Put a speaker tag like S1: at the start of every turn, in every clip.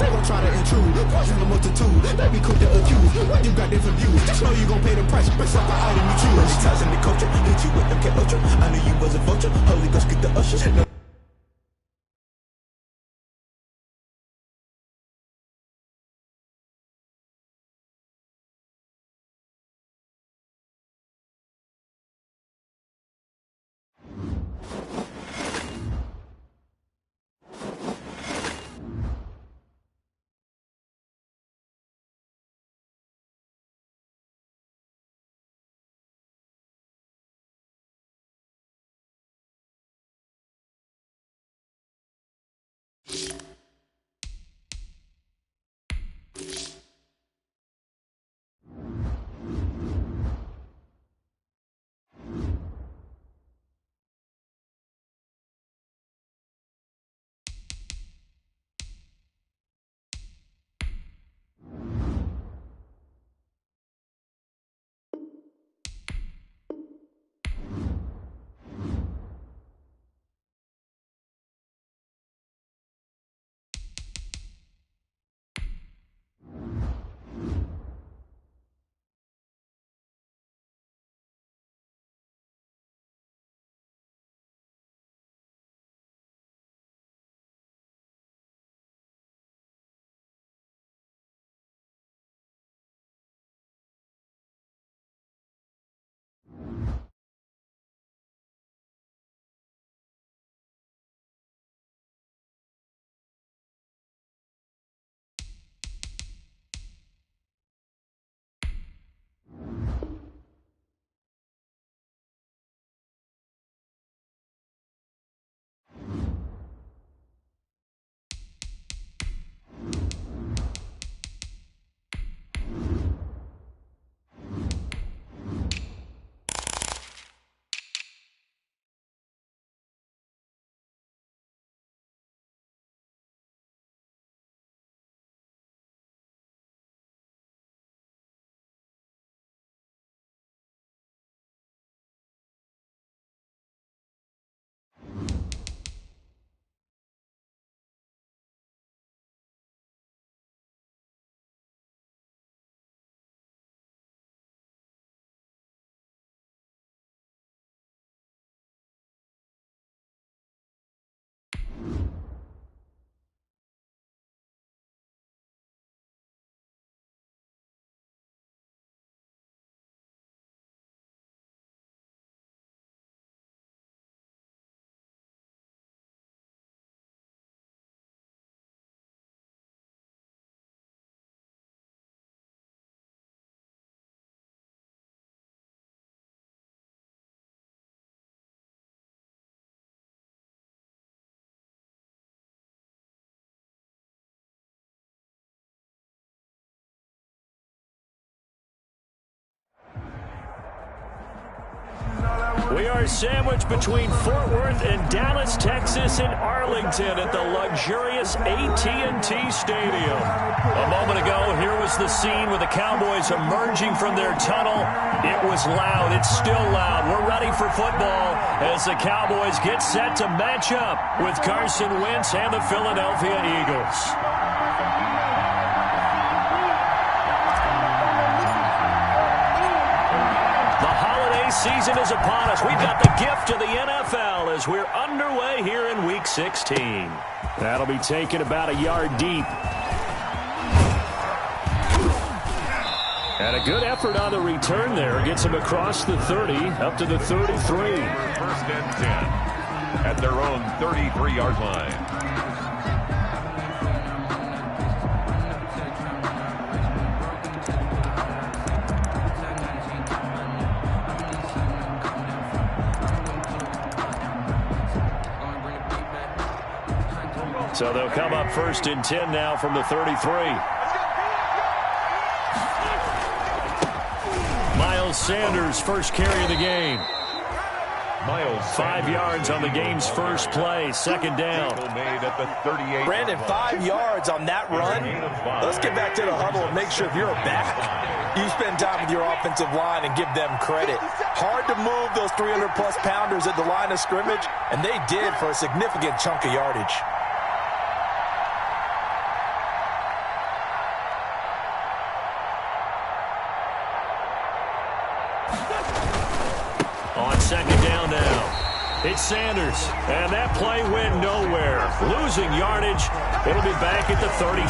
S1: They gon' try to intrude, poison the multitude. They be quick to accuse when you got different views. Just know you gon' pay the price based off the item you choose. Many ties in the culture, hit you with them K Ultra. I knew you was a vulture. Holy Ghost get the usher. No.
S2: We are sandwiched between Fort Worth and Dallas, Texas, and Arlington at the luxurious AT&T Stadium. A moment ago, here was the scene with the Cowboys emerging from their tunnel. It was loud. It's still loud. We're ready for football as the Cowboys get set to match up with Carson Wentz and the Philadelphia Eagles. Season is upon us. We've got the gift of the NFL as we're underway here in Week 16. That'll be taken about a yard deep. And a good effort on the return there. Gets him across the 30, up to the 33.
S3: First and 10 at their own 33-yard line.
S2: So they'll come up first and 10 now from the 33. Miles Sanders, first carry of the game.
S3: Miles
S2: 5 yards on the game's first play, second down.
S3: Made at the 38.
S4: Brandon, 5 yards on that run. Let's get back to the huddle and make sure if you're a back, you spend time with your offensive line and give them credit. Hard to move those 300-plus pounders at the line of scrimmage, and they did for a significant chunk of yardage.
S2: On second down now. It's Sanders, and that play went nowhere. Losing yardage. It'll be back at the 36.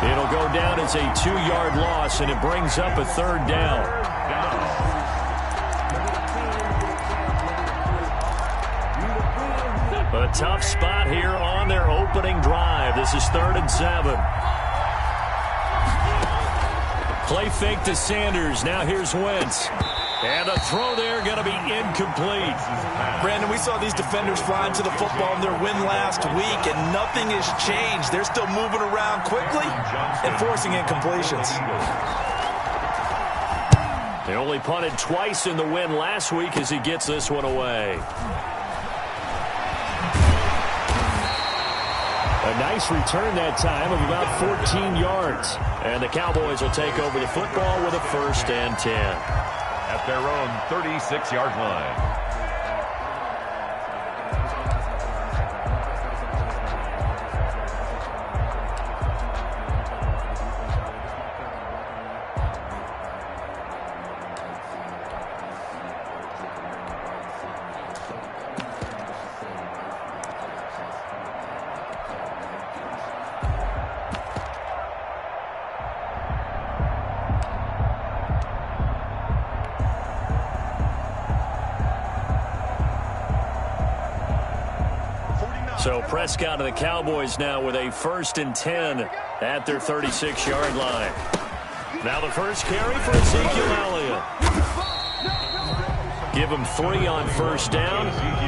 S2: It'll go down as a 2-yard loss, and it brings up a third down. A tough spot here on their opening drive. This is 3rd and 7. Play fake to Sanders. Now here's Wentz. And the throw there going to be incomplete.
S4: Brandon, we saw these defenders flying to the football in their win last week, and nothing has changed. They're still moving around quickly and forcing incompletions.
S2: They only punted twice in the win last week as he gets this one away. A nice return that time of about 14 yards. And the Cowboys will take over the football with a 1st and 10.
S3: At their own 36-yard line.
S2: So Prescott and the Cowboys now with a 1st and 10 at their 36-yard line. Now the first carry for Ezekiel Elliott. Give him 3 on 1st down.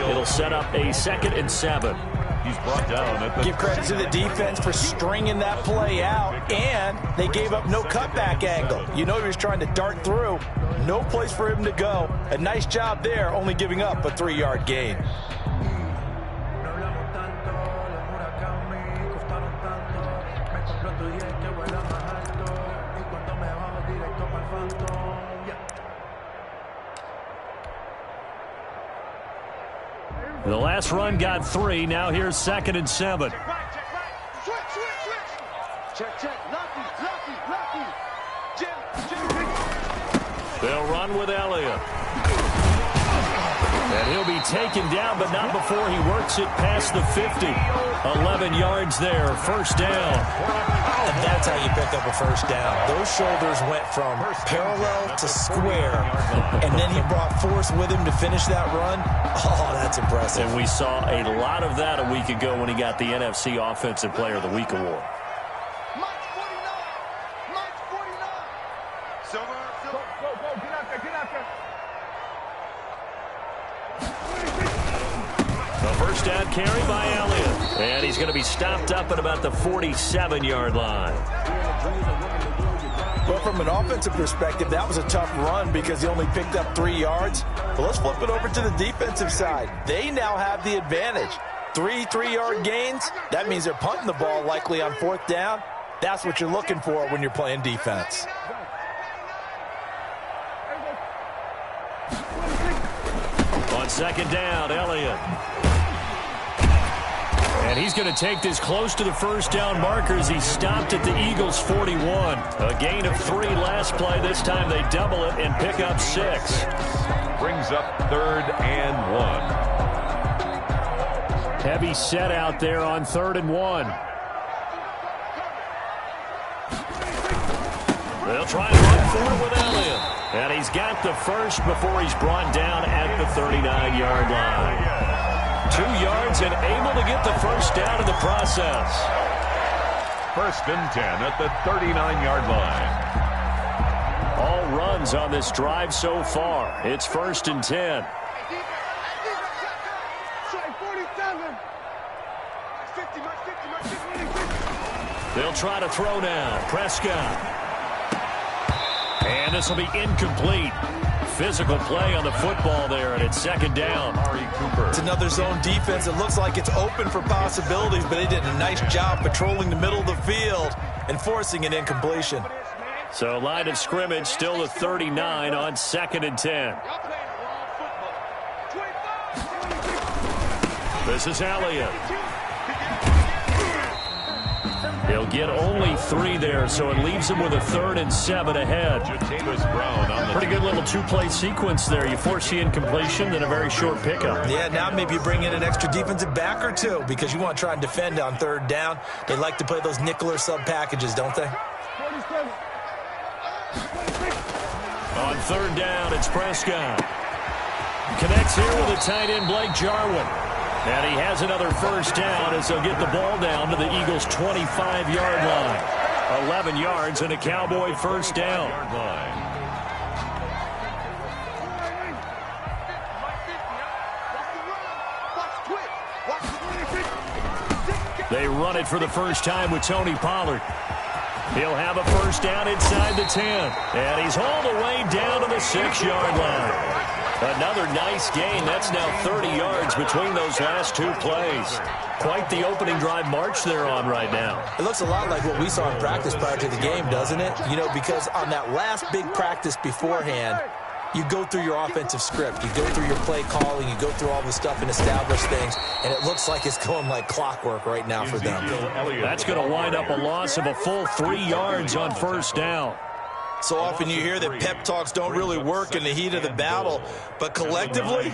S2: It'll set up a 2nd and 7.
S3: He's brought down at the...
S4: Give credit to the defense for stringing that play out, and they gave up no cutback angle. You know he was trying to dart through. No place for him to go. A nice job there, only giving up a 3-yard gain.
S2: The last run got 3. Now here's 2nd and 7. They'll run with Elliott. And he'll be taken down, but not before he works it past the 50. 11 yards there, 1st down.
S4: And that's how you pick up a 1st down. Those shoulders went from parallel to square, and then he brought force with him to finish that run. Oh, that's impressive.
S2: And we saw a lot of that a week ago when he got the NFC Offensive Player of the Week award. The 1st down carry by Elliott. And he's going to be stopped up at about the 47-yard line.
S4: Well, from an offensive perspective, that was a tough run because he only picked up 3 yards. But let's flip it over to the defensive side. They now have the advantage. 3 3-yard gains. That means they're punting the ball likely on 4th down. That's what you're looking for when you're playing defense.
S2: On 2nd down, Elliott. And he's going to take this close to the 1st down marker as he stopped at the Eagles' 41. A gain of 3 last play. This time they double it and pick up 6.
S3: Brings up 3rd and 1.
S2: Heavy set out there on 3rd and 1. They'll try to run for it with Elliott. And he's got the 1st before he's brought down at the 39-yard line. 2 yards and able to get the 1st down in the process.
S3: 1st and 10 at the 39-yard line.
S2: All runs on this drive so far. It's 1st and 10. They'll try to throw now. Prescott. And this will be incomplete. Physical play on the football there, and it's 2nd down.
S4: It's another zone defense. It looks like it's open for possibilities, but they did a nice job patrolling the middle of the field and forcing an incompletion.
S2: So line of scrimmage still the 39 on 2nd and 10. This is Elliott. He'll They'll get only 3 there, so it leaves them with a 3rd and 7 ahead. Pretty good little 2-play sequence there. You force the incompletion, then a very short pickup.
S4: Yeah, now maybe you bring in an extra defensive back or 2 because you want to try and defend on 3rd down. They like to play those nickel or sub packages, don't they?
S2: On 3rd down, it's Prescott. Connects here with a tight end, Blake Jarwin. And he has another 1st down as they'll get the ball down to the Eagles' 25-yard line. 11 yards and a Cowboy 1st down. They run it for the first time with Tony Pollard. He'll have a 1st down inside the 10. And he's hauled away down to the 6-yard line. Another nice gain. That's now 30 yards between those last 2 plays. Quite the opening drive march they're on right now.
S4: It looks a lot like what we saw in practice prior to the game, doesn't it? You know, because on that last big practice beforehand, you go through your offensive script. You go through your play calling. You go through all the stuff and establish things. And it looks like it's going like clockwork right now for them.
S2: That's going to wind up a loss of a full 3 yards on 1st down.
S4: So often you hear that pep talks don't really work in the heat of the battle, but collectively,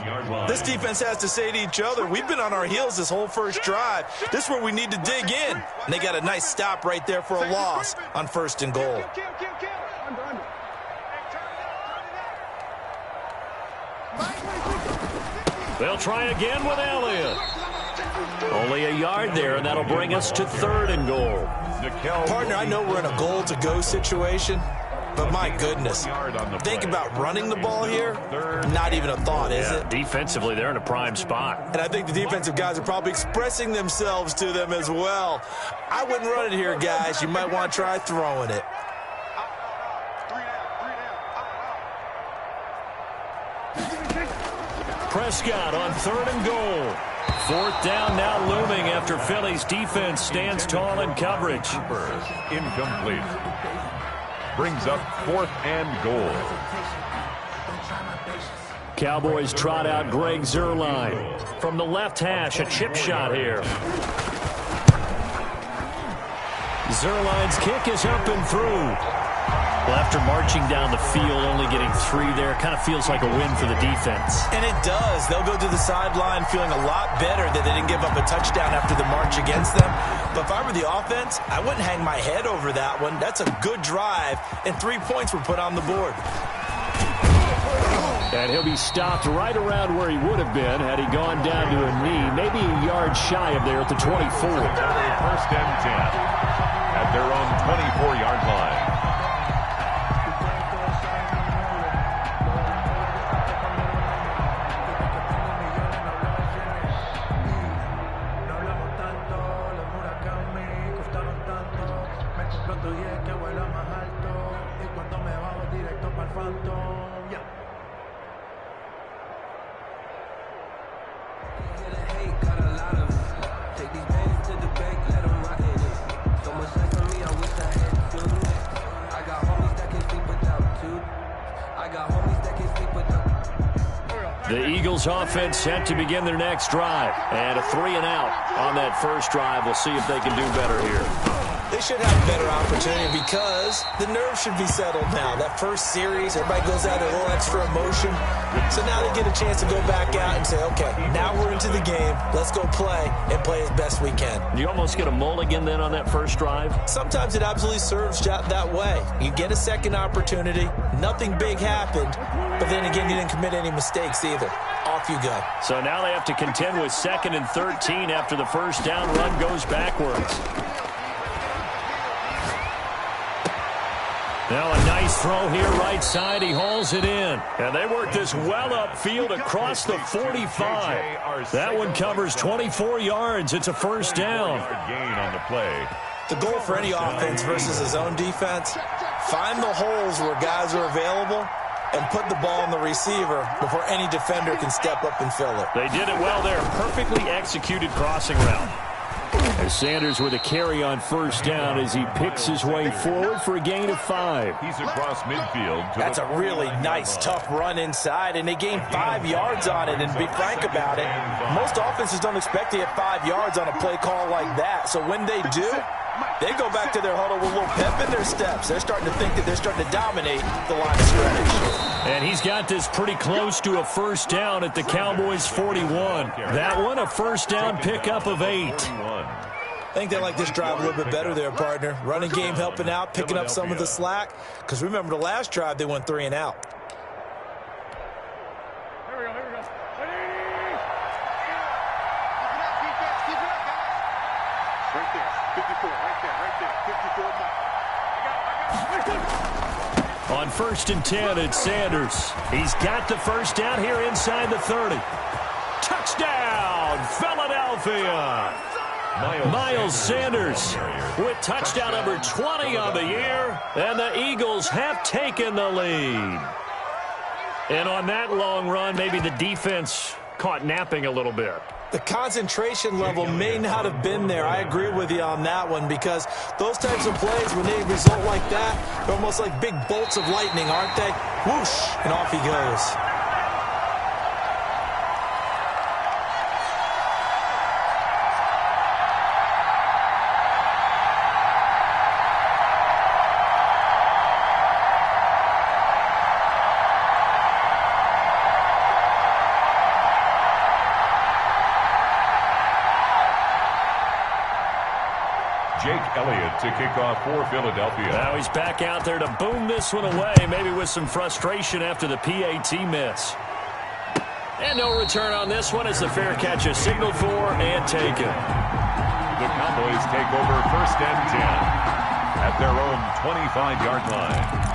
S4: this defense has to say to each other, we've been on our heels this whole first drive. This is where we need to dig in. And they got a nice stop right there for a loss on 1st and goal.
S2: They'll try again with Elliott. Only a yard there, and that'll bring us to 3rd and goal.
S4: Partner, I know we're in a goal-to-go situation, but my goodness, think about running the ball here. Not even a thought, is it?
S2: Defensively, they're in a prime spot.
S4: And I think the defensive guys are probably expressing themselves to them as well. I wouldn't run it here, guys. You might want to try throwing it.
S2: Prescott on 3rd and goal. 4th down now looming after Philly's defense stands tall in coverage.
S3: Incomplete. Brings up 4th and goal.
S2: Cowboys trot out Greg Zuerlein. From the left hash, a chip shot here. Zuerlein's kick is up and through. Well, after marching down the field, only getting 3 there, kind of feels like a win for the defense.
S4: And it does. They'll go to the sideline feeling a lot better that they didn't give up a touchdown after the march against them. But if I were the offense, I wouldn't hang my head over that one. That's a good drive, and 3 points were put on the board.
S2: And he'll be stopped right around where he would have been had he gone down to a knee, maybe a yard shy of there at the 24.
S3: 1st and 10 at their own 24-yard line.
S2: The Eagles offense set to begin their next drive. And a 3 and out on that first drive. We'll see if they can do better here.
S4: They should have a better opportunity because the nerves should be settled now. That first series, everybody goes out a little extra emotion. So now they get a chance to go back out and say, okay, now we're into the game. Let's go play and play as best we can.
S2: You almost get a mulligan then on that first drive?
S4: Sometimes it absolutely serves that way. You get a second opportunity. Nothing big happened. But then again, you didn't commit any mistakes either. Off you go.
S2: So now they have to contend with 2nd and 13 after the first down run goes backwards. Now a nice throw here right side. He hauls it in. And they work this well upfield across the 45. That one covers 24 yards. It's a first down.
S3: Gain on the play.
S4: The goal for any offense versus his own defense, find the holes where guys are available and put the ball on the receiver before any defender can step up and fill it.
S2: They did it well there. Perfectly executed crossing route. As Sanders with a carry on first down as he picks his way forward for a gain of 5.
S3: He's across midfield.
S4: That's a really nice, tough run inside, and they gained 5 yards on it. And to be frank about it, most offenses don't expect to get 5 yards on a play call like that. So when they do, They go back to their huddle with a little pep in their steps. They're starting to think that they're starting to dominate the line of scrimmage.
S2: And he's got this pretty close to a first down at the Cowboys' 41. That one, a first down pickup of 8.
S4: I think they like this drive a little bit better there, partner. Running game helping out, picking up some of the slack. Because remember, the last drive, they went 3 and out.
S5: Here we go. Right there, 54, right there, 54 more.
S2: On 1st and 10, it's Sanders. He's got the first down here inside the 30. Touchdown, Philadelphia! Miles Sanders with touchdown number 20 on the year, and the Eagles have taken the lead. And on that long run, maybe the defense caught napping a little bit.
S4: The concentration level may not have been there. I agree with you on that one, because those types of plays, when they result like that, they're almost like big bolts of lightning, aren't they? Whoosh, and off he goes.
S3: Elliott to kick off for Philadelphia.
S2: Now he's back out there to boom this one away, maybe with some frustration after the PAT miss. And no return on this one as the fair catch is signaled for and taken.
S3: The Cowboys take over 1st and 10 at their own 25-yard line.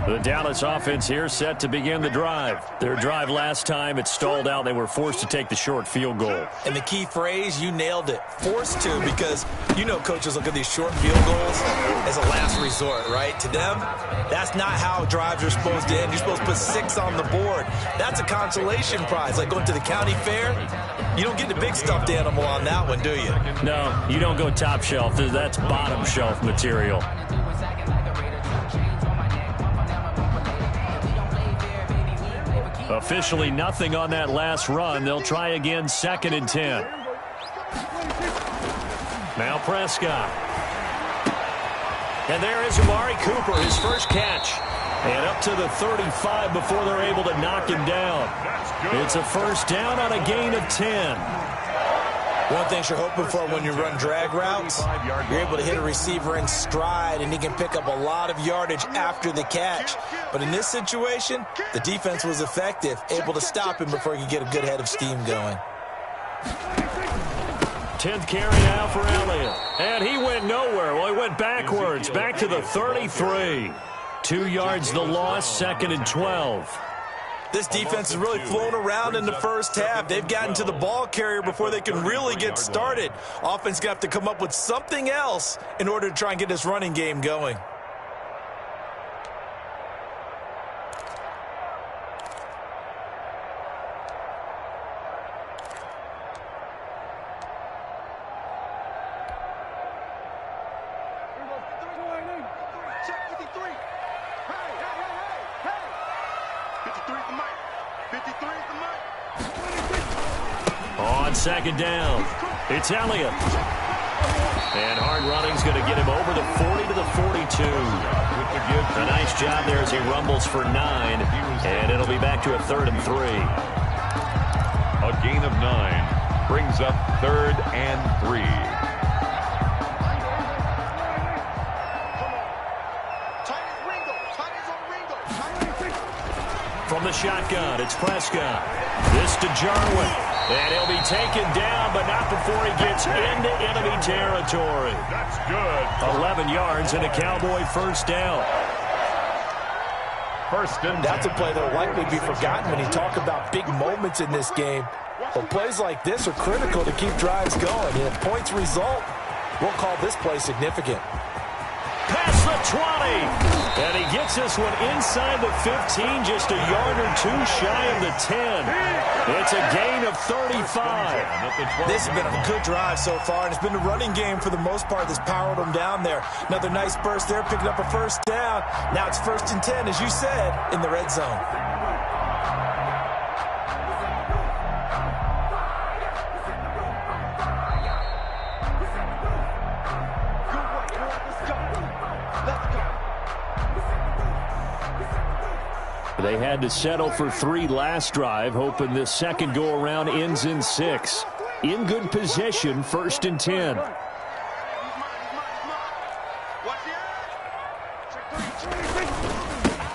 S2: The Dallas offense here set to begin the drive. Their drive last time, it stalled out. They were forced to take the short field goal.
S4: And the key phrase, you nailed it. Forced to, because you know coaches look at these short field goals as a last resort, right? To them, that's not how drives are supposed to end. You're supposed to put 6 on the board. That's a consolation prize, like going to the county fair. You don't get the big stuffed animal on that one, do you?
S2: No, you don't go top shelf. That's bottom shelf material. Officially nothing on that last run. They'll try again 2nd and 10. Now Prescott. And there is Amari Cooper, his first catch. And up to the 35 before they're able to knock him down. It's a first down on a gain of 10.
S4: One thing you're hoping for when you run drag routes, you're able to hit a receiver in stride, and he can pick up a lot of yardage after the catch. But in this situation, the defense was effective, able to stop him before he could get a good head of steam going.
S2: 10th carry now for Elliott. And he went nowhere. Well, he went backwards, back to the 33. 2 yards the loss, 2nd and 12.
S4: This defense is really flown around in the first half. They've gotten to the ball carrier before they can really get started. Offense going to have to come up with something else in order to try and get this running game going.
S2: On 2nd down, it's Elliott. And hard running's going to get him over the 40 to the 42. A nice job there as he rumbles for 9. And it'll be back to a 3rd and 3.
S3: A gain of 9 brings up 3rd and 3.
S2: From the shotgun, it's Prescott. This to Jarwin. And he'll be taken down, but not before he gets into enemy territory.
S3: That's good.
S2: 11 yards and a Cowboy first down.
S4: That's a play that will likely be forgotten when you talk about big moments in this game. But plays like this are critical to keep drives going. And if points result, we'll call this play significant.
S2: Past the 20. And he gets this one inside the 15, just a yard or 2 shy of the 10. It's a gain of 35.
S4: This has been a good drive so far, and it's been the running game for the most part that's powered them down there. Another nice burst there, picking up a first down. Now it's 1st and 10, as you said, in the red zone.
S2: They had to settle for 3 last drive, hoping this second go-around ends in 6. In good position, 1st and 10.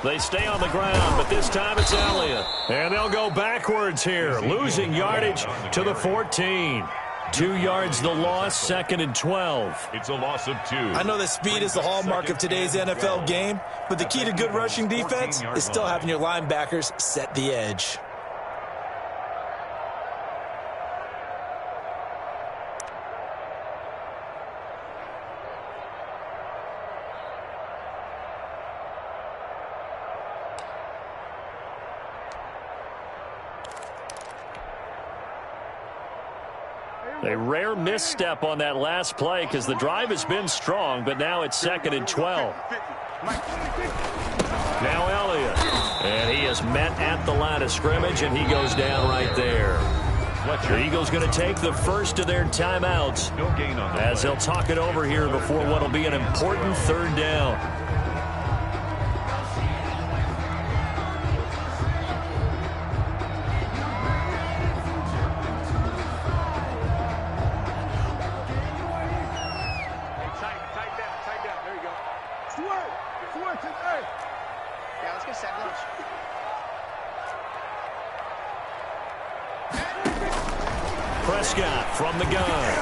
S2: They stay on the ground, but this time it's Elliott. And they'll go backwards here, losing yardage to the 14. 2 yards the loss, 2nd and 12.
S3: It's a loss of 2.
S4: I know that speed is the hallmark of today's NFL game, but the key to good rushing defense is still having your linebackers set the edge.
S2: A rare misstep on that last play because the drive has been strong, but now it's 2nd and 12. Now Elliott. And he is met at the line of scrimmage, and he goes down right there. The Eagles going to take the first of their timeouts as they'll talk it over here before what will be an important 3rd down. Prescott from the gun.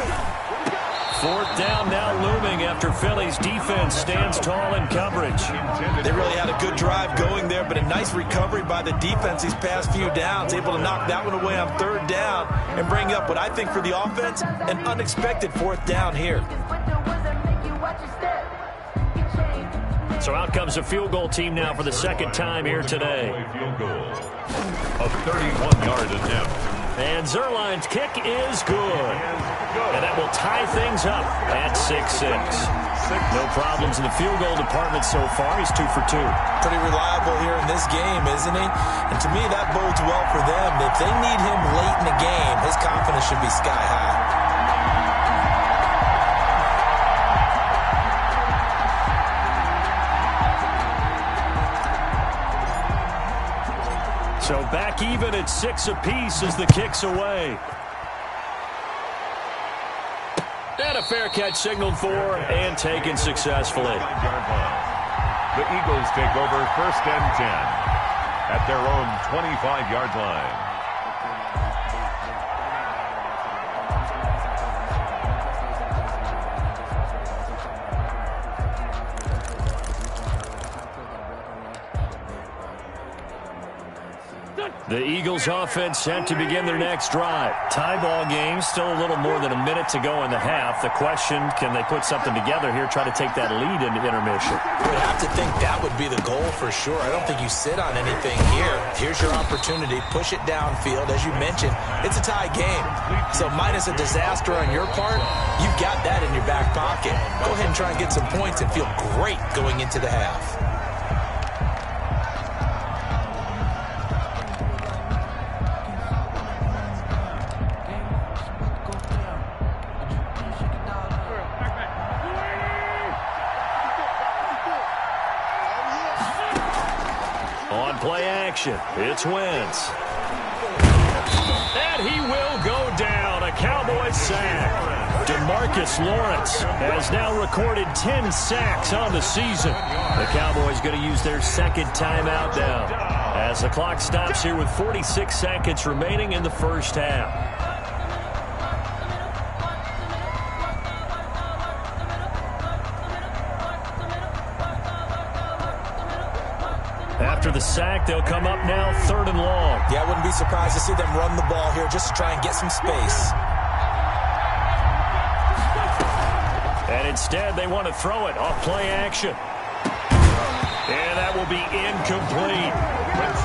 S2: 4th down now looming after Philly's defense stands tall in coverage.
S4: They really had a good drive going there, but a nice recovery by the defense these past few downs, able to knock that one away on 3rd down and bring up what I think for the offense, an unexpected 4th down here.
S2: So out comes a field goal team now for the 2nd time here today.
S3: Field goal of 31-yard attempt.
S2: And Zerline's kick is good. And that will tie things up at 6-6. No problems in the field goal department so far. He's 2 for 2.
S4: Pretty reliable here in this game, isn't he? And to me, that bodes well for them. If they need him late in the game, his confidence should be sky high.
S2: So back even at 6 apiece as the kick's away. And a fair catch signaled for and taken successfully.
S3: The Eagles take over 1st and 10 at their own 25-yard line.
S2: The Eagles offense set to begin their next drive. Tie ball game, still a little more than a minute to go in the half. The question, can they put something together here, try to take that lead into intermission?
S4: You would have to think that would be the goal for sure. I don't think you sit on anything here. Here's your opportunity. Push it downfield. As you mentioned, it's a tie game. So minus a disaster on your part, you've got that in your back pocket. Go ahead and try and get some points and feel great going into the half.
S2: It's Wentz. And he will go down. A Cowboys sack. DeMarcus Lawrence has now recorded 10 sacks on the season. The Cowboys going to use their 2nd timeout now as the clock stops here with 46 seconds remaining in the 1st half. After the sack, they'll come up now 3rd and long.
S4: Yeah, I wouldn't be surprised to see them run the ball here just to try and get some space.
S2: And instead, they want to throw it off play action. And that will be incomplete.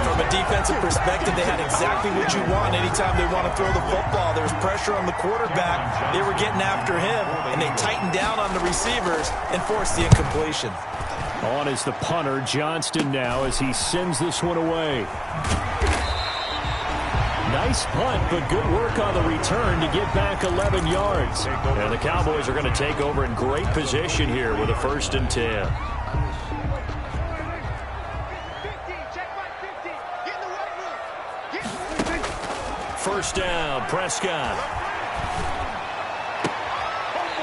S4: From a defensive perspective, they had exactly what you want anytime they want to throw the football. There was pressure on the quarterback. They were getting after him, and they tightened down on the receivers and forced the incompletion.
S2: On is the punter, Johnston, now as he sends this one away. Nice punt, but good work on the return to get back 11 yards. And the Cowboys are going to take over in great position here with a 1st and 10. first down. Prescott.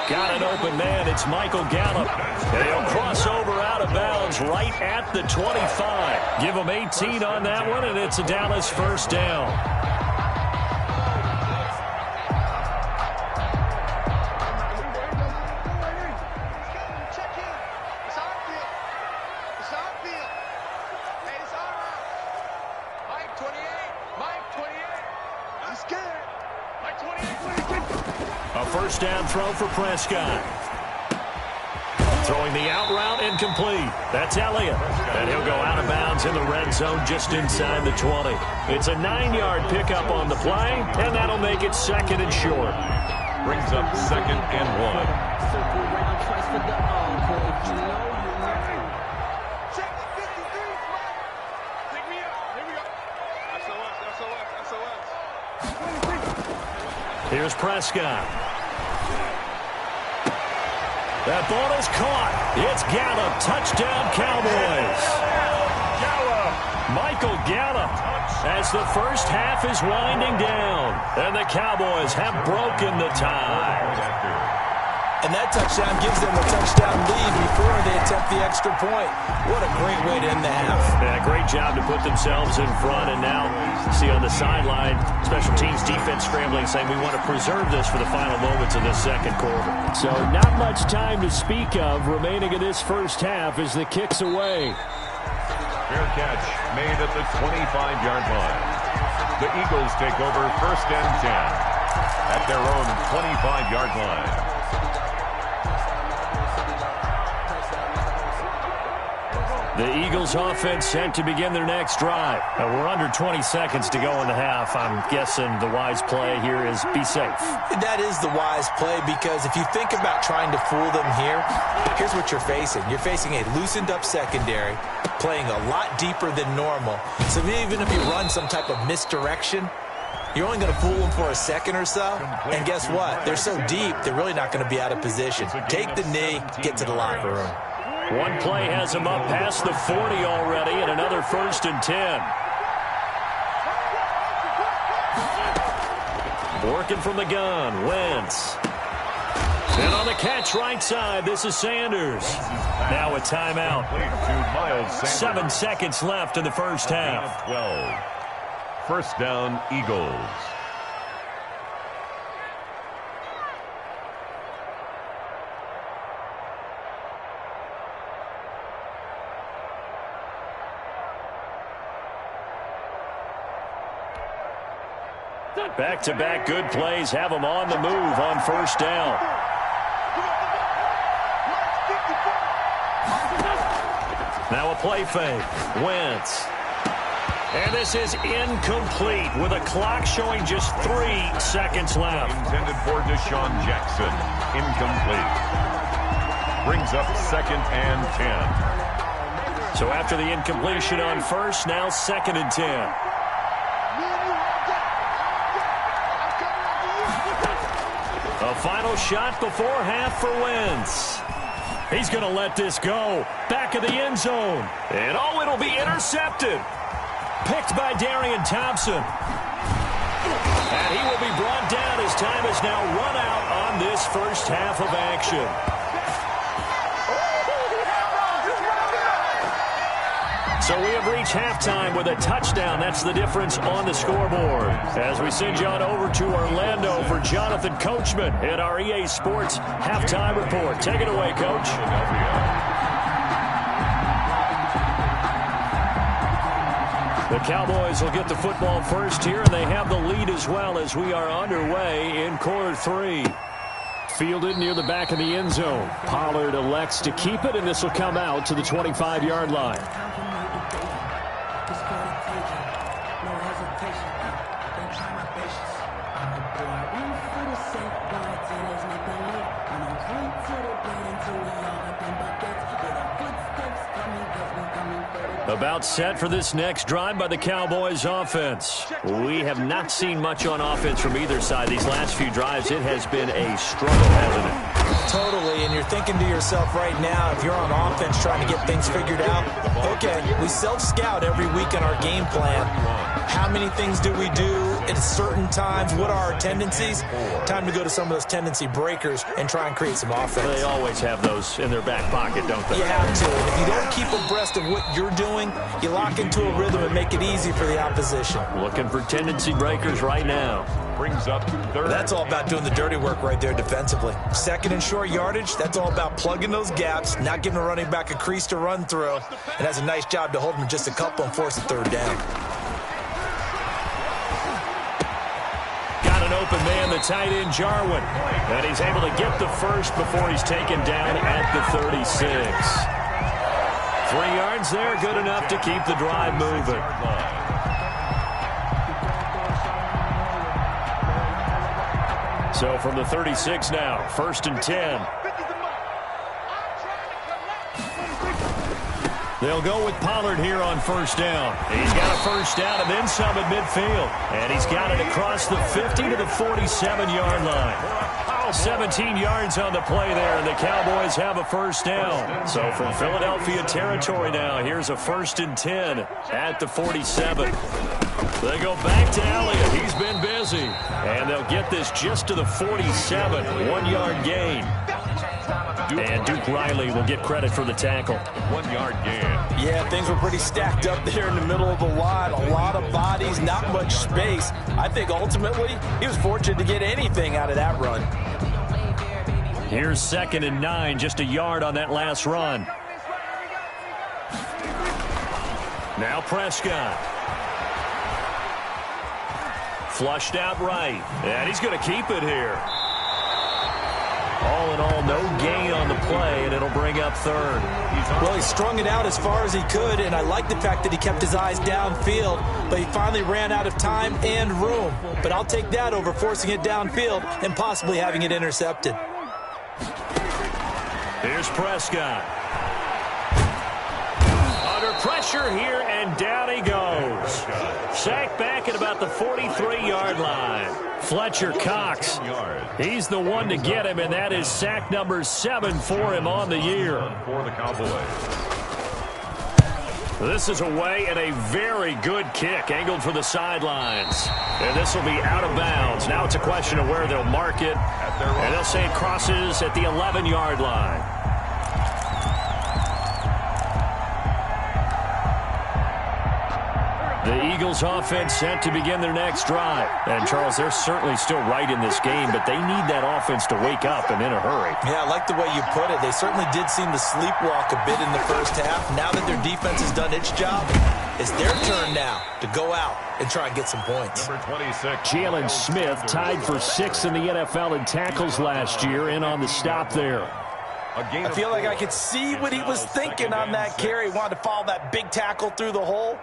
S2: Got an open man. It's Michael Gallup. And he'll cross over out of bounds right at the 25. Give him 18 on that one, and it's a Dallas first down. A first down throw for Prescott. Throwing the out route incomplete. That's Elliott. And he'll go out of bounds in the red zone just inside the 20. It's a 9-yard pickup on the play, and that'll make it second and short.
S3: Brings up second and 1.
S2: Here's Prescott. That ball is caught. It's Gallup. Touchdown, Cowboys. Michael Gallup, as the first half is winding down. And the Cowboys have broken the tie.
S4: And that touchdown gives them a touchdown lead before they attempt the extra point. What a great way to end the half.
S2: Yeah, great job to put themselves in front. And now, see on the sideline, special teams defense scrambling, saying we want to preserve this for the final moments of this second quarter. So not much time to speak of remaining in this first half as the kick's away.
S3: Fair catch made at the 25-yard line. The Eagles take over first and 10 at their own 25-yard line.
S2: The Eagles offense set to begin their next drive. We're under 20 seconds to go in the half. I'm guessing the wise play here is be safe.
S4: That is the wise play, because if you think about trying to fool them here, here's what you're facing. You're facing a loosened up secondary, playing a lot deeper than normal. So even if you run some type of misdirection, you're only going to fool them for a second or so. And guess what? They're so deep, they're really not going to be out of position. Take the knee, get to the locker room.
S2: One play has him up past the 40 already, and another first and 10. Working from the gun, Wentz. And on the catch right side, this is Sanders. Now a timeout. 7 seconds left in the first half.
S3: 12. First down, Eagles.
S2: Back-to-back good plays have them on the move on first down. Now a play fake. Wentz. And this is incomplete with a clock showing just 3 seconds left.
S3: Intended for Deshaun Jackson. Incomplete. Brings up second and 10.
S2: So after the incompletion on first, now second and 10. A final shot before half for Wentz. He's going to let this go. Back of the end zone. And oh, it'll be intercepted. Picked by Darian Thompson. And he will be brought down as time has now run out on this first half of action. So we have reached halftime with a touchdown. That's the difference on the scoreboard. As we send you on over to Orlando for Jonathan Coachman at our EA Sports Halftime Report. Take it away, Coach. The Cowboys will get the football first here, and they have the lead as well as we are underway in quarter 3. Fielded near the back of the end zone. Pollard elects to keep it, and this will come out to the 25-yard line. About set for this next drive by the Cowboys offense. We have not seen much on offense from either side. These last few drives, it has been a struggle, hasn't it?
S4: Totally, and you're thinking to yourself right now, if you're on offense trying to get things figured out, okay, we self-scout every week in our game plan. How many things do we do at certain times? What are our tendencies? Time to go to some of those tendency breakers and try and create some offense.
S2: They always have those in their back pocket, don't they?
S4: You have to. And if you don't keep abreast of what you're doing, you lock into a rhythm and make it easy for the opposition.
S2: Looking for tendency breakers right now.
S3: Brings up third.
S4: That's all about doing the dirty work right there defensively. Second and short yardage, that's all about plugging those gaps, not giving a running back a crease to run through, and has a nice job to hold him just a couple and force a third down.
S2: Got an open man, the tight end, Jarwin. And he's able to get the first before he's taken down at the 36. 3 yards there, good enough to keep the drive moving. So from the 36 now, 1st and 10. They'll go with Pollard here on 1st down. He's got a 1st down and then some at midfield. And he's got it across the 50 to the 47-yard line. 17 yards on the play there, and the Cowboys have a 1st down. So from Philadelphia territory now, here's a 1st and 10 at the 47. They go back to Elliott. He's been busy. And they'll get this just to the 47. 1-yard gain. And Duke Riley will get credit for the tackle.
S3: 1-yard gain.
S4: Yeah, things were pretty stacked up there in the middle of the line. A lot of bodies, not much space. I think ultimately he was fortunate to get anything out of that run.
S2: Here's 2nd and 9, just a yard on that last run. Now Prescott. Flushed out right. And he's going to keep it here. All in all, no gain on the play, and it'll bring up 3rd.
S4: Well, he strung it out as far as he could, and I like the fact that he kept his eyes downfield, but he finally ran out of time and room. But I'll take that over forcing it downfield and possibly having it intercepted.
S2: Here's Prescott. Under pressure here, and down he goes. Sacked back at about the 43-yard line. Fletcher Cox, he's the one to get him, and that is sack number 7 for him on the year.
S3: For the Cowboys.
S2: This is away, and a very good kick, angled for the sidelines. And this will be out of bounds. Now it's a question of where they'll mark it, and they'll say it crosses at the 11-yard line. The Eagles offense set to begin their next drive. And, Charles, they're certainly still right in this game, but they need that offense to wake up and in a hurry.
S4: Yeah, I like the way you put it. They certainly did seem to sleepwalk a bit in the first half. Now that their defense has done its job, it's their turn now to go out and try and get some points.
S3: Number 26.
S2: Jalen Smith tied for 6th in the NFL in tackles last year, in on the stop there.
S4: I feel like I could see what he was thinking on that carry. He wanted to follow that big tackle through the hole.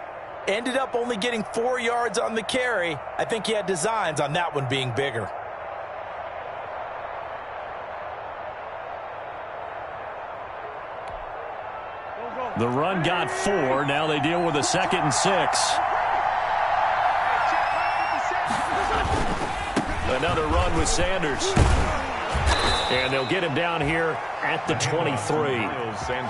S4: Ended up only getting 4 yards on the carry. I think he had designs on that one being bigger.
S2: The run got 4. Now they deal with a 2nd and 6. Another run with Sanders. And they'll get him down here at the 23.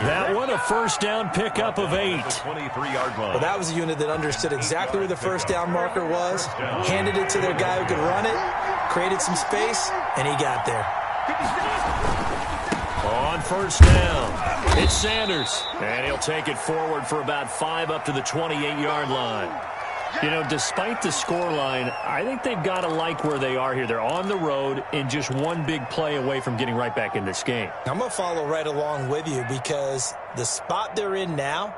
S2: That one, a 1st down pickup of 8.
S3: 23-yard line.
S4: Well, that was a unit that understood exactly where the 1st down marker was, handed it to their guy who could run it, created some space, and he got there.
S2: On 1st down, it's Sanders. And he'll take it forward for about 5 up to the 28-yard line. You know, despite the scoreline, I think they've got to like where they are here. They're on the road and just one big play away from getting right back in this game.
S4: I'm going to follow right along with you because the spot they're in now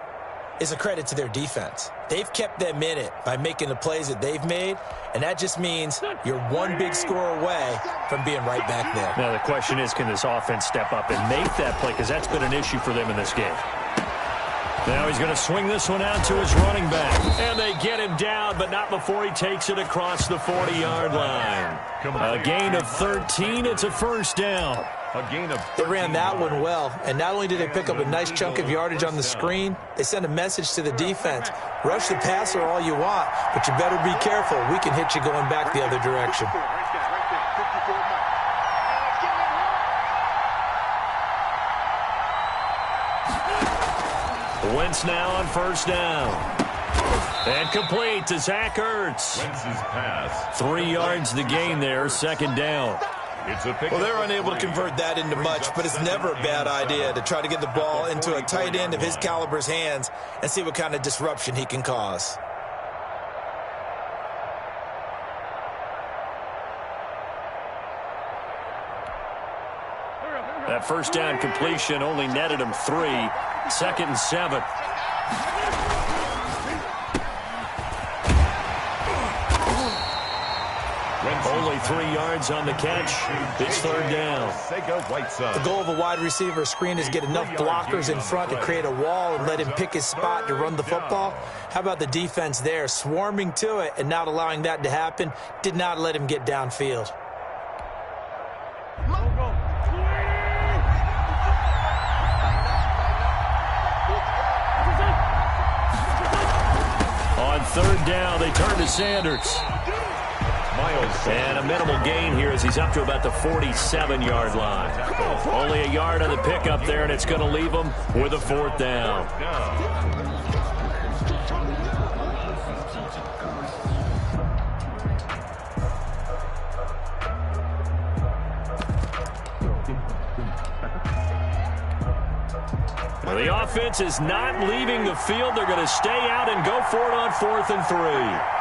S4: is a credit to their defense. They've kept them in it by making the plays that they've made, and that just means you're one big score away from being right back there.
S2: Now, the question is, can this offense step up and make that play? Because that's been an issue for them in this game. Now he's going to swing this one out to his running back. And they get him down, but not before he takes it across the 40-yard line. A gain of 13. It's a 1st down.
S3: A gain of 13.
S4: They ran that one well, and not only did they pick up a nice chunk of yardage on the screen, they sent a message to the defense. Rush the passer all you want, but you better be careful. We can hit you going back the other direction.
S2: Wentz now on 1st down. And complete to Zach Ertz.
S3: Wentz's pass.
S2: 3 yards the gain there, second down.
S4: Well, they're unable to convert that into much, but it's never a bad idea to try to get the ball into a tight end of his caliber's hands and see what kind of disruption he can cause.
S2: That first down completion only netted him 3. 2nd and 7. Only 3 yards on the catch. It's 3rd down.
S4: The goal of a wide receiver screen is get enough blockers in front to create a wall and let him pick his spot to run the football. How about the defense there, swarming to it and not allowing that to happen? Did not let him get downfield.
S2: On 3rd down, they turn to Sanders. And a minimal gain here as he's up to about the 47-yard line. Only a yard on the pickup there, and it's going to leave him with a 4th down. Well, the offense is not leaving the field. They're going to stay out and go for it on 4th and 3.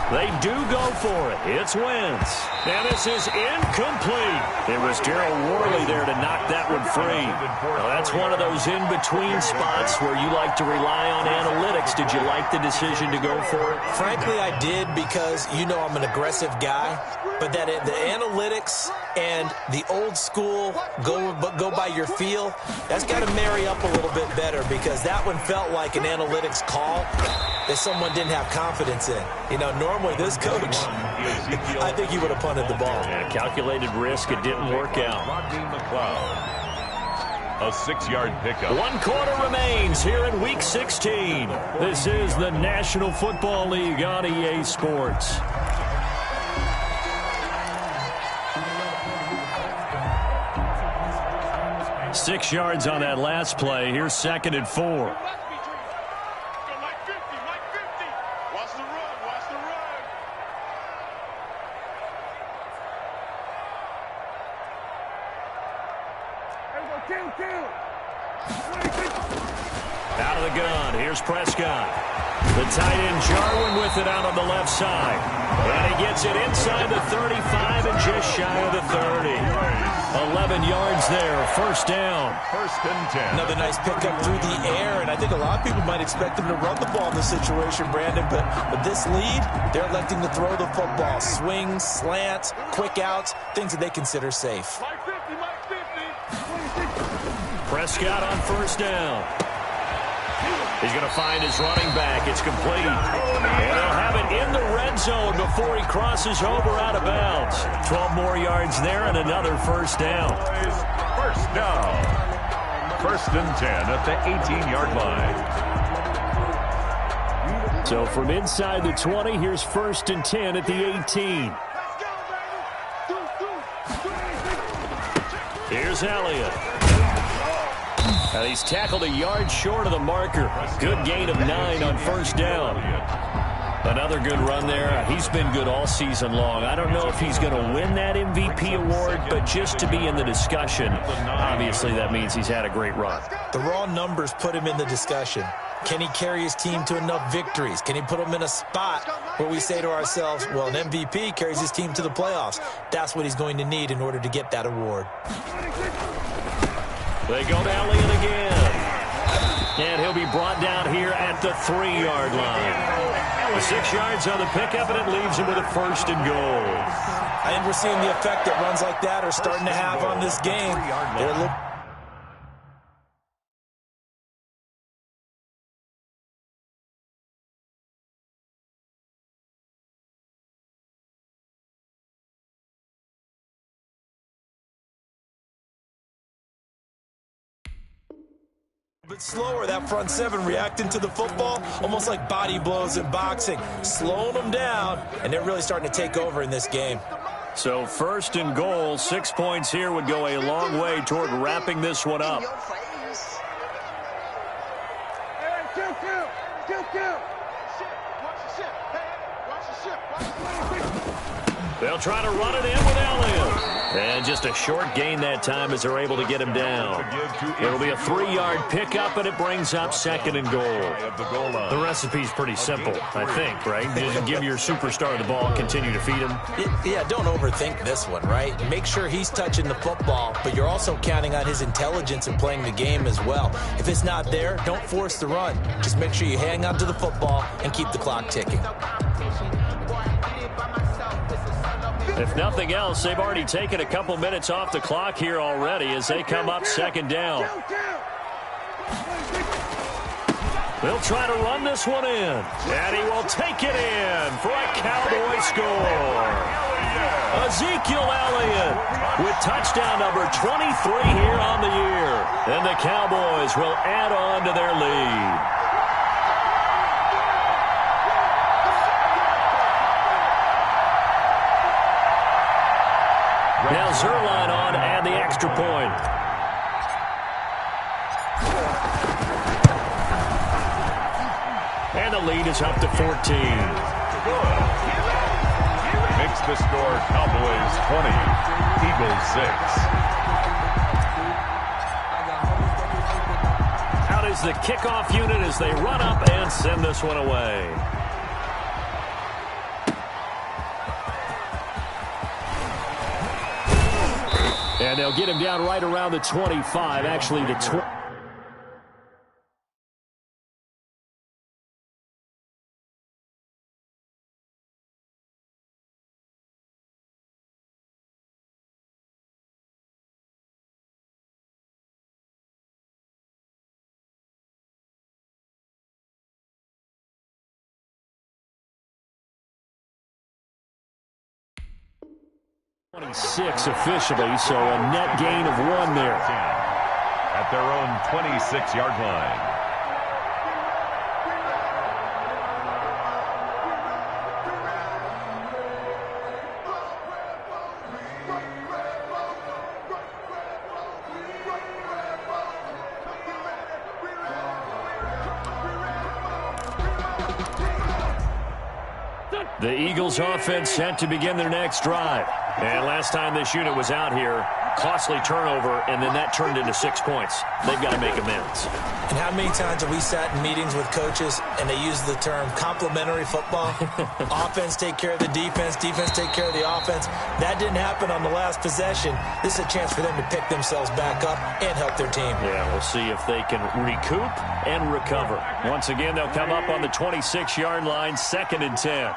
S2: They do go for it. It's Wentz. And this is incomplete. It was Darryl Worley there to knock that one free. Now, that's one of those in-between spots where you like to rely on analytics. Did you like the decision to go for it?
S4: Frankly, I did because, you know, I'm an aggressive guy. But that the analytics and the old school go by your feel, that's got to marry up a little bit better because that one felt like an analytics call that someone didn't have confidence in. You know, normally this coach, I think he would have punted the ball.
S2: Yeah, calculated risk. It didn't work out.
S3: A 6-yard pickup.
S2: 1 quarter remains here in Week 16. This is the National Football League on EA Sports. Six yards on that last play. Here's 2nd and 4. Out of the gun. Here's Prescott. The tight end Jarwin with it out on the left side. And he gets it inside the 35 and just shy of the 30. 11 yards there. 1st down.
S3: 1st and 10.
S4: Another nice pickup through the air, and I think a lot of people might expect them to run the ball in this situation, Brandon, but with this lead, they're electing to throw the football. Swings, slants, quick outs, things that they consider safe.
S2: Prescott on 1st down. He's going to find his running back. It's complete. And they'll have it in the red zone before he crosses over out of bounds. 12 more yards there and another 1st down.
S3: 1st down. 1st and 10 at the 18-yard line.
S2: So from inside the 20, here's 1st and 10 at the 18. Here's Elliott. Now he's tackled a yard short of the marker. Good gain of 9 on 1st down. Another good run there. He's been good all season long. I don't know if he's going to win that MVP award, but just to be in the discussion, obviously that means he's had a great run.
S4: The raw numbers put him in the discussion. Can he carry his team to enough victories? Can he put them in a spot where we say to ourselves, well, an MVP carries his team to the playoffs. That's what he's going to need in order to get that award.
S2: They go to Elliott again. And he'll be brought down here at the 3-yard line. The 6 yards on the pickup, and it leaves him with a 1st and goal.
S4: I think we're seeing the effect that runs like that are starting to have on this game. They're bit slower, that front seven reacting to the football, almost like body blows in boxing, slowing them down, and they're really starting to take over in this game.
S2: So 1st and goal, 6 points here would go a long way toward wrapping this one up. They'll try to run it in with Elliott. And just a short gain that time as they're able to get him down. It'll be a 3-yard pickup, and it brings up 2nd and goal. The recipe's pretty simple, I think, right? Just give your superstar the ball, continue to feed him.
S4: Yeah, don't overthink this one, right? Make sure he's touching the football, but you're also counting on his intelligence in playing the game as well. If it's not there, don't force the run. Just make sure you hang on to the football and keep the clock ticking.
S2: If nothing else, they've already taken a couple minutes off the clock here already as they come up 2nd down. They'll try to run this one in, and he will take it in for a Cowboy score. Ezekiel Elliott with touchdown number 23 here on the year. And the Cowboys will add on to their lead. Now Zerline on and the extra point. And the lead is up to 14.
S3: Makes the score Cowboys 20, Eagles 6.
S2: Out is the kickoff unit as they run up and send this one away. And they'll get him down right around the 25, actually the 20. Officially, so a net gain of 1 there.
S3: At their own 26-yard line.
S2: The Eagles offense set to begin their next drive. And last time this unit was out here, costly turnover, and then that turned into 6 points. They've got to make amends.
S4: And how many times have we sat in meetings with coaches and they use the term complementary football? Offense take care of the defense, defense take care of the offense. That didn't happen on the last possession. This is a chance for them to pick themselves back up and help their team.
S2: Yeah, we'll see if they can recoup and recover. Once again, they'll come up on the 26-yard line, 2nd and 10.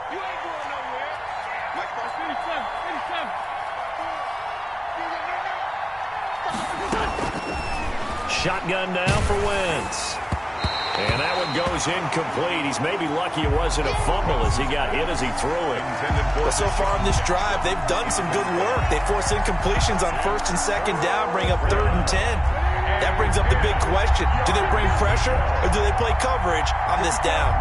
S2: Shotgun now for Wentz. And that one goes incomplete. He's maybe lucky it wasn't a fumble as he got hit as he threw it.
S4: But so far on this drive, they've done some good work. They force incompletions on 1st and 2nd down, bring up 3rd and 10. That brings up the big question. Do they bring pressure or do they play coverage on this down?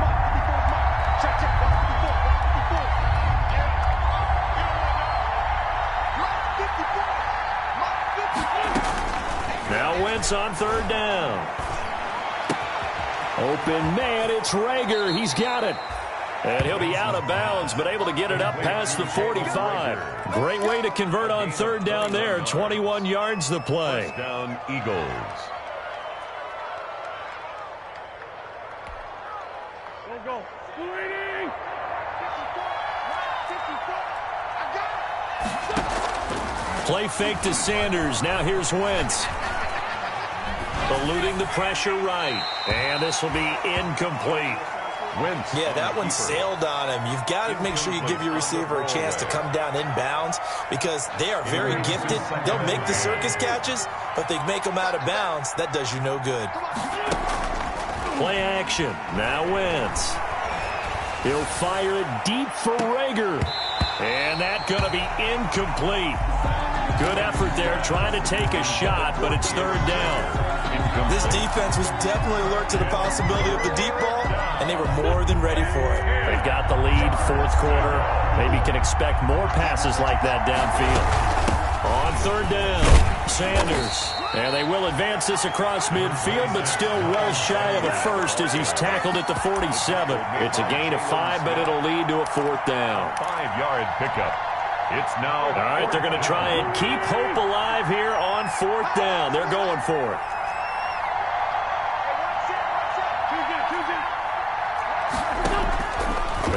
S2: Now Wentz on 3rd down. Open man, it's Rager. He's got it. And he'll be out of bounds, but able to get it up past the 45. Great way to convert on 3rd down there. 21 yards the play.
S3: First down, Eagles.
S5: Go.
S2: Play fake to Sanders. Now here's Wentz. Eluding the pressure right. And this will be incomplete.
S3: Wentz.
S4: Yeah, that one sailed on him. You've got to make sure you give your receiver a chance to come down inbounds because they are very gifted. They'll make the circus catches, but they make them out of bounds. That does you no good.
S2: Play action. Now Wentz. He'll fire it deep for Rager. And that's going to be incomplete. Good effort there trying to take a shot, but it's 3rd down.
S4: This defense was definitely alert to the possibility of the deep ball, and they were more than ready for it.
S2: They've got the lead, 4th quarter. Maybe can expect more passes like that downfield. On 3rd down, Sanders. And they will advance this across midfield, but still well shy of a first as he's tackled at the 47. It's a gain of 5, but it'll lead to a 4th down.
S3: 5-yard pickup. It's now.
S2: All right, they're going to try and keep hope alive here on 4th down. They're going for it.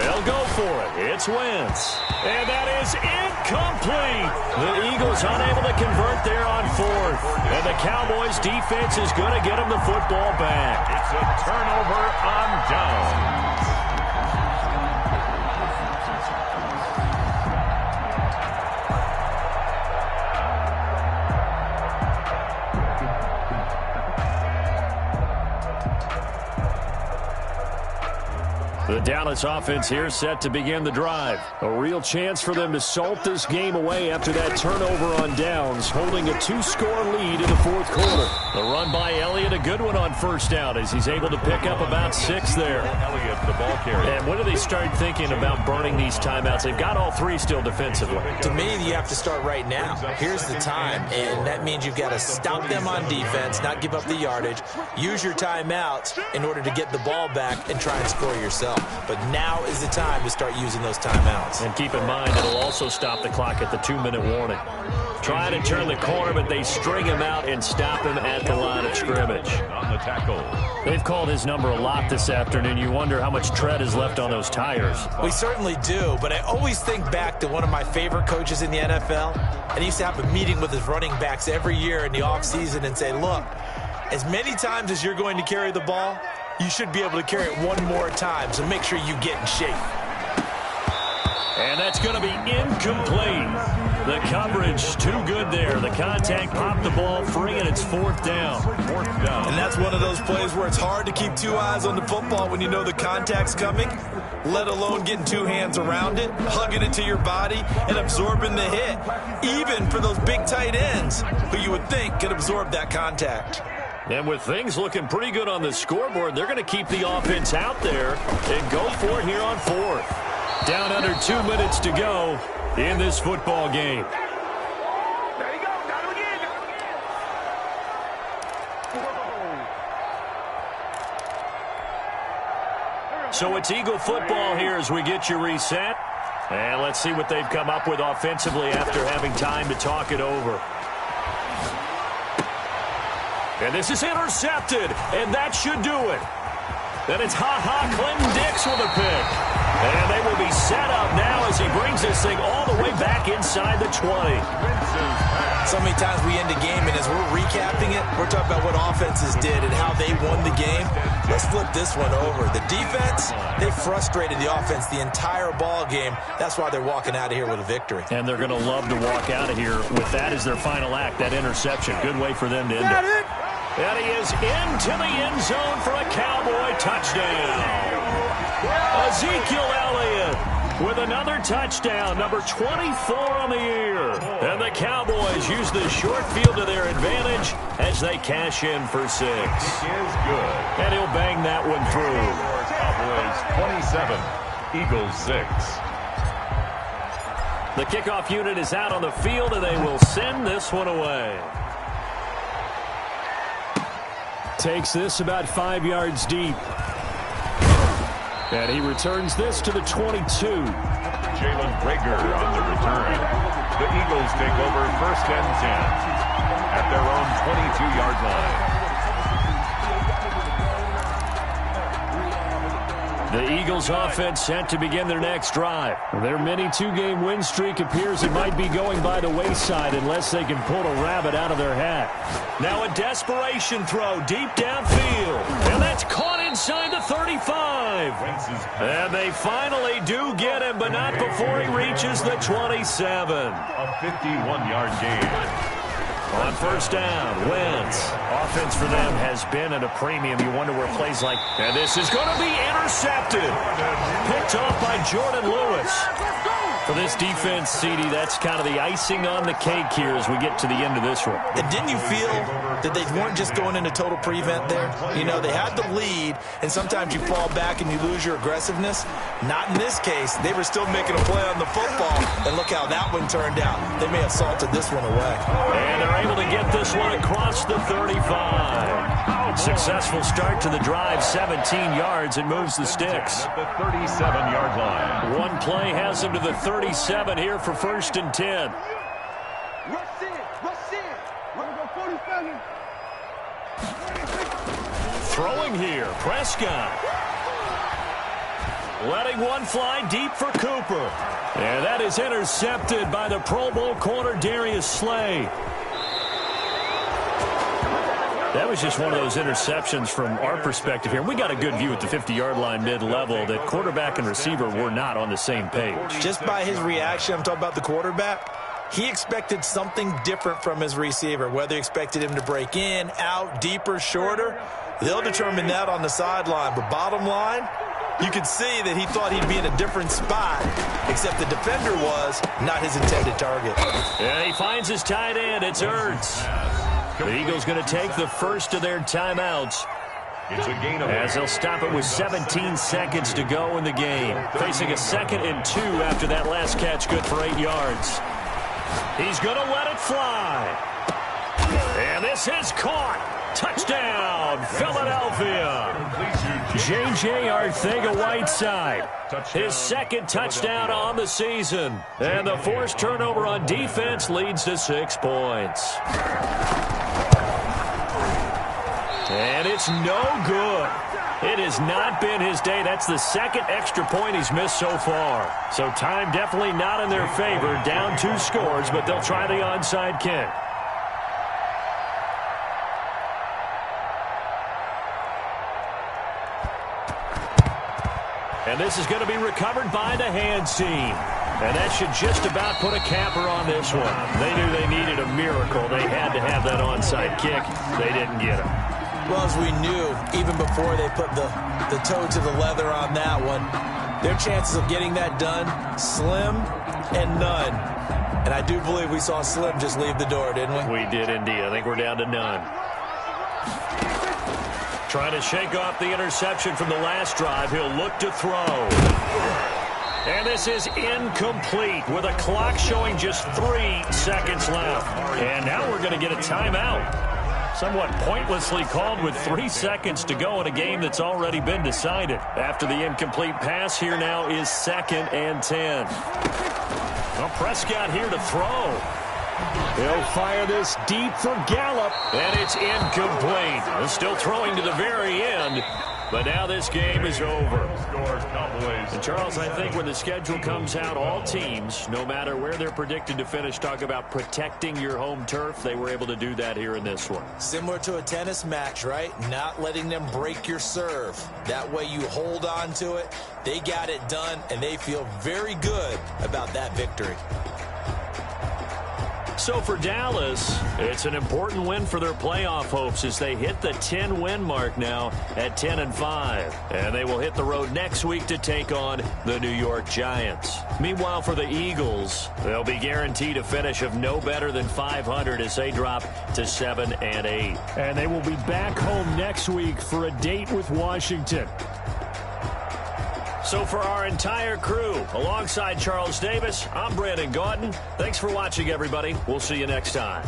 S2: They'll go for it. It's Wentz. And that is incomplete. The Eagles unable to convert there on 4th. And the Cowboys defense is going to get them the football back.
S3: It's a turnover on down.
S2: The Dallas offense here set to begin the drive. A real chance for them to salt this game away after that turnover on downs, holding a 2-score lead in the 4th quarter. The run by Elliott, a good one on 1st down as he's able to pick up about 6 there.
S3: Elliott, the ball carrier.
S2: And when do they start thinking about burning these timeouts? They've got all 3 still defensively.
S4: To me, you have to start right now. Here's the time, and that means you've got to stop them on defense, not give up the yardage, use your timeouts in order to get the ball back and try and score yourself. But now is the time to start using those timeouts.
S2: And keep in mind, it'll also stop the clock at the 2-minute warning. Trying to turn the corner, but they string him out and stop him at the line of scrimmage.
S3: On the tackle.
S2: They've called his number a lot this afternoon. You wonder how much tread is left on those tires.
S4: We certainly do, but I always think back to one of my favorite coaches in the NFL. And he used to have a meeting with his running backs every year in the offseason and say, look, as many times as you're going to carry the ball, you should be able to carry it one more time, so make sure you get in shape.
S2: And that's going to be incomplete. The coverage too good there. The contact popped the ball free, and it's 4th down.
S3: 4th down.
S4: And that's one of those plays where it's hard to keep 2 eyes on the football when you know the contact's coming, let alone getting 2 hands around it, hugging it to your body, and absorbing the hit, even for those big tight ends who you would think could absorb that contact.
S2: And with things looking pretty good on the scoreboard, they're going to keep the offense out there and go for it here on 4th. Down under 2 minutes to go in this football game.
S5: There you go. Got him again.
S2: So it's Eagle football here as we get you reset. And let's see what they've come up with offensively after having time to talk it over. And this is intercepted, and that should do it. Then it's Clinton Dix with a pick. And they will be set up now as he brings this thing all the way back inside the 20.
S4: So many times we end a game, and as we're recapping it, we're talking about what offenses did and how they won the game. Let's flip this one over. The defense, they frustrated the offense the entire ball game. That's why they're walking out of here with a victory.
S2: And they're going to love to walk out of here with that as their final act, that interception. Good way for them to end it. And he is into the end zone for a Cowboy touchdown. Ezekiel Elliott with another touchdown, number 24 on the year. And the Cowboys use the short field to their advantage as they cash in for 6.
S3: He is good.
S2: And he'll bang that one through.
S3: Cowboys 27, Eagles 6.
S2: The kickoff unit is out on the field, and they will send this one away. Takes this about 5 yards deep. And he returns this to the 22.
S3: Jalen Rager on the return. The Eagles take over 1st and 10 at their own 22-yard line.
S2: The Eagles offense set to begin their next drive. Their mini 2-game win streak appears it might be going by the wayside unless they can pull a rabbit out of their hat. Now a desperation throw deep downfield. And that's caught inside the 35. And they finally do get him, but not before he reaches the 27.
S3: A 51-yard gain.
S2: On 1st down, Wentz. Offense for them has been at a premium. You wonder where plays like, and this is going to be intercepted. Picked picked off by Jordan Lewis. For this defense, CD, that's kind of the icing on the cake here as we get to the end of this one.
S4: And didn't you feel that they weren't just going into total prevent there? You know, they had the lead, and sometimes you fall back and you lose your aggressiveness. Not in this case. They were still making a play on the football, and look how that one turned out. They may have salted this one away.
S2: And they're able to get this one across the 35. Successful start to the drive, 17 yards, and moves the sticks.
S3: At the 37-yard line.
S2: One play has them to the 37 here for 1st and 10.
S5: Rush in. We're going to go 47.
S2: Throwing here, Prescott. Letting one fly deep for Cooper. And that is intercepted by the Pro Bowl corner Darius Slay. That was just one of those interceptions from our perspective here. We got a good view at the 50-yard line mid-level that quarterback and receiver were not on the same page.
S4: Just by his reaction, I'm talking about the quarterback, he expected something different from his receiver, whether he expected him to break in, out, deeper, shorter. They'll determine that on the sideline. But bottom line, you could see that he thought he'd be in a different spot, except the defender was not his intended target.
S2: And he finds his tight end. It's Ertz. The Eagles going to take the first of their timeouts
S3: It's a gain of
S2: as they'll stop it with 17 seconds to go in the game. Facing a 2nd and 2 after that last catch, good for 8 yards. He's going to let it fly. And this is caught. Touchdown, Philadelphia. J.J. Arcega-Whiteside, his 2nd touchdown on the season. And the forced turnover on defense leads to 6 points. And it's no good. It has not been his day. That's the 2nd extra point he's missed so far. So time definitely not in their favor. Down 2 scores, but they'll try the onside kick. And this is going to be recovered by the hands team. And that should just about put a capper on this one. They knew they needed a miracle. They had to have that onside kick. They didn't get it.
S4: Well, as we knew, even before they put the toe to the leather on that one, their chances of getting that done, slim and none. And I do believe we saw Slim just leave the door, didn't we?
S2: We did indeed. I think we're down to none. Trying to shake off the interception from the last drive. He'll look to throw. And this is incomplete with a clock showing just 3 seconds left. And now we're going to get a timeout. Somewhat pointlessly called with 3 seconds to go in a game that's already been decided. After the incomplete pass, here now is 2nd and 10. Well, Prescott here to throw. He'll fire this deep for Gallup, and it's incomplete. They're still throwing to the very end, but now this game is over. And Charles, I think when the schedule comes out, all teams, no matter where they're predicted to finish, talk about protecting your home turf. They were able to do that here in this one.
S4: Similar to a tennis match, right? Not letting them break your serve. That way you hold on to it. They got it done, and they feel very good about that victory.
S2: So for Dallas, it's an important win for their playoff hopes as they hit the 10-win mark now at 10-5. And they will hit the road next week to take on the New York Giants. Meanwhile, for the Eagles, they'll be guaranteed a finish of no better than 500 as they drop to 7-8. And they will be back home next week for a date with Washington. So for our entire crew, alongside Charles Davis, I'm Brandon Gaudin. Thanks for watching, everybody. We'll see you next time.